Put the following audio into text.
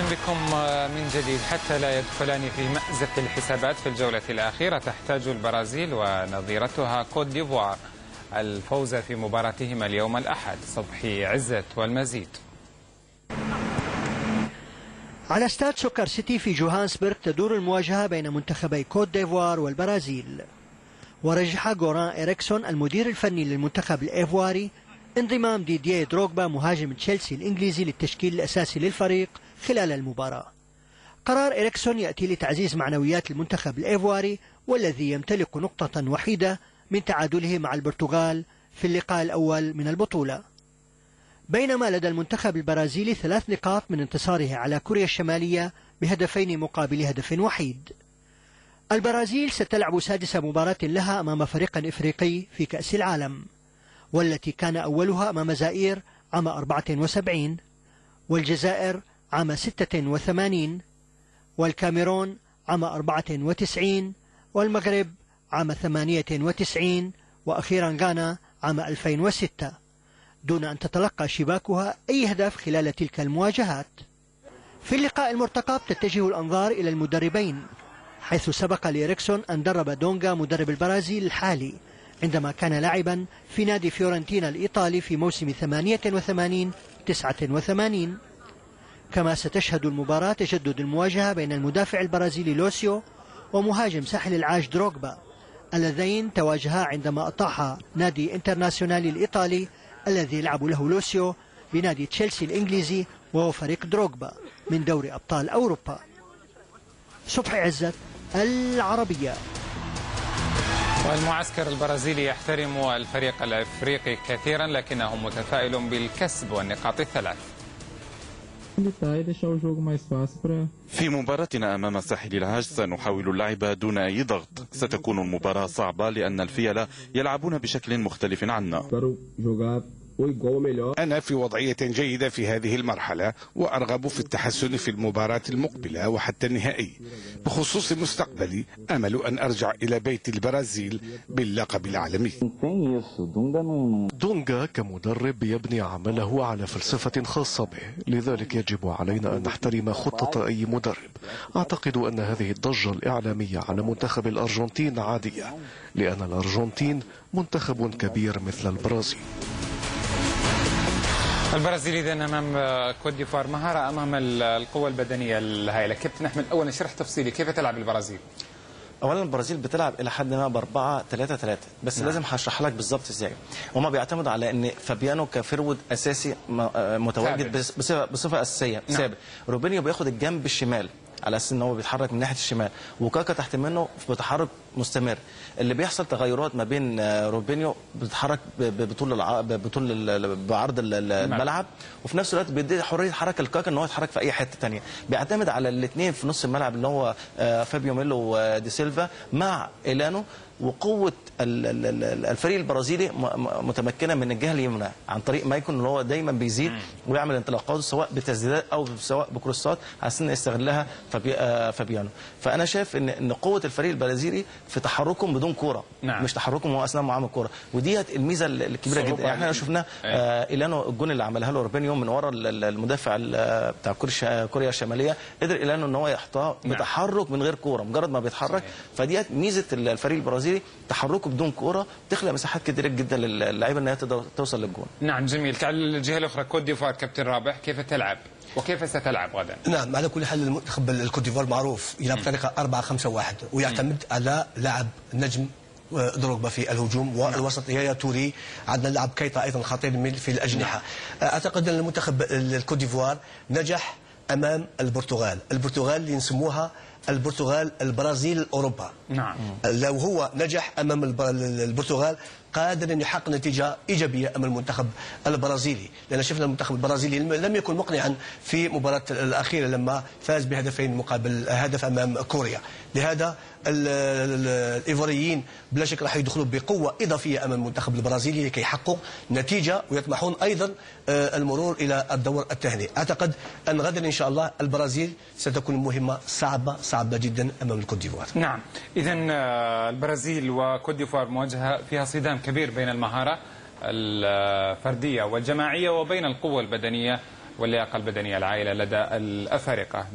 أهلا بكم من جديد. حتى لا يدخلان في مأزق الحسابات في الجولة الأخيرة، تحتاج البرازيل ونظيرتها كوت ديفوار الفوز في مباراتهما اليوم الأحد. صبحي عزت والمزيد. على استاد سوكر سيتي في جوهانسبرغ تدور المواجهة بين منتخبي كوت ديفوار والبرازيل. ورجح غوران إريكسون المدير الفني للمنتخب الإيفواري انضمام ديدييه دروغبا مهاجم تشيلسي الإنجليزي للتشكيل الأساسي للفريق خلال المباراة. قرار إريكسون يأتي لتعزيز معنويات المنتخب الإيفواري والذي يمتلك نقطة وحيدة من تعادله مع البرتغال في اللقاء الأول من البطولة، بينما لدى المنتخب البرازيلي 3 نقاط من انتصاره على كوريا الشمالية بهدفين مقابل هدف وحيد. البرازيل ستلعب سادس مباراة لها أمام فريق إفريقي في كأس العالم، والتي كان أولها أمام زائر عام 74 والجزائر عام 86 والكاميرون عام 94 والمغرب عام 98 وأخيرا غانا عام 2006، دون أن تتلقى شباكها أي هدف خلال تلك المواجهات. في اللقاء المرتقب تتجه الأنظار إلى المدربين، حيث سبق لإريكسون أن درب دونغا مدرب البرازيل الحالي عندما كان لاعبا في نادي فيورنتينا الإيطالي في موسم 88-89. كما ستشهد المباراة تجدد المواجهة بين المدافع البرازيلي لوسيو ومهاجم ساحل العاج دروغبا، اللذين تواجها عندما أطاح نادي انترناسيونالي الإيطالي الذي يلعب له لوسيو بنادي تشيلسي الإنجليزي وهو فريق دروغبا من دوري أبطال أوروبا. صبحي عزت، العربية. والمعسكر البرازيلي يحترم الفريق الأفريقي كثيرا، لكنه متفائل بالكسب والنقاط الثلاث. في مباراتنا أمام ساحل العاج سنحاول اللعب دون أي ضغط. ستكون المباراة صعبة لأن الفيلة يلعبون بشكل مختلف عنا. أنا في وضعية جيدة في هذه المرحلة وأرغب في التحسن في المباراة المقبلة وحتى النهائي. بخصوص مستقبلي أمل أن أرجع إلى بيت البرازيل باللقب العالمي. دونغا كمدرب يبني عمله على فلسفة خاصة به، لذلك يجب علينا أن نحترم خطة أي مدرب. أعتقد أن هذه الضجة الإعلامية على منتخب الأرجنتين عادية، لأن الأرجنتين منتخب كبير مثل البرازيل. البرازيل إذا أمام كوت ديفوار، مهارة أمام القوة البدنية الهائلة. كابتن أحمد، أولا اشرح تفصيلي كيف تلعب البرازيل؟ اولا البرازيل بتلعب الى حد ما ب4-3-3، بس نعم. لازم هشرح لك بالظبط ازاي. هما بيعتمدوا على ان فابيانو كفرود اساسي متواجد بصفه اساسيه ثابت. روبينيو بياخد الجنب الشمال على اساس ان هو بيتحرك من ناحيه الشمال، وكاكا تحت منه بتحرك مستمر. اللي بيحصل تغيرات ما بين روبينيو بيتحرك بعرض الملعب، وفي نفس الوقت بيدي حريه حركه لكاكا ان هو يتحرك في اي حته ثانيه. بيعتمد على الاثنين في نص الملعب اللي هو فابيو ميلو ودي سيلفا مع إيلانو. وقوة الفريق البرازيلي متمكنة من الجهة اليمنى عن طريق مايكون اللي هو دايما بيزيد ويعمل انطلاقات سواء بتسديدات أو سواء بكروسات على أساس إنه يستغلها فابيانو. فأنا شايف إن قوة الفريق البرازيلي في تحركهم بدون كورة، نعم. مش تحركهم هو أثناء معاهم الكورة، ودي الميزة الكبيرة جدا. يعني احنا شفنا إيلانو الجون اللي عملها له روبينيو من ورا المدافع بتاع كوريا الشمالية، قدر إيلانو إن هو يحطها بتحرك من غير كورة، مجرد ما بيتحرك. فدي ميزة الفريق البرازيلي، تحركه بدون كوره تخلق مساحات كتير جدا للعيبه انها تقدر توصل للجون. نعم جميل. تعال للجهه الاخرى، كوت ديفوار. كابتن رابح، كيف تلعب وكيف ستلعب غدا؟ نعم، على كل حال المنتخب الكوت ديفوار معروف يلعب بطريقه 4-5-1 ويعتمد على لاعب نجم دروغبا في الهجوم، والوسط يا توري. عندنا لاعب كيتا ايضا خطير في الاجنحه. اعتقد ان المنتخب الكوت ديفوار نجح امام البرتغال اللي نسموها البرتغال البرازيل اوروبا. نعم. لو هو نجح امام البرتغال قادر ان يحقق نتيجه ايجابيه امام المنتخب البرازيلي، لان شفنا المنتخب البرازيلي لم يكن مقنعا في المباراه الاخيره لما فاز بهدفين مقابل هدف امام كوريا. لهذا الايفوريين بلا شك راح يدخلوا بقوه اضافيه امام المنتخب البرازيلي لكي يحققوا نتيجه، ويطمحون ايضا المرور الى الدور الثاني. اعتقد ان غدا ان شاء الله البرازيل ستكون مهمه صعبه جدا امام الكوت ديفوار. نعم، اذا البرازيل وكوت ديفوار مواجهه فيها صدام كبير بين المهاره الفرديه والجماعيه وبين القوه البدنيه واللياقة البدنية العائلة لدى الأفارقة.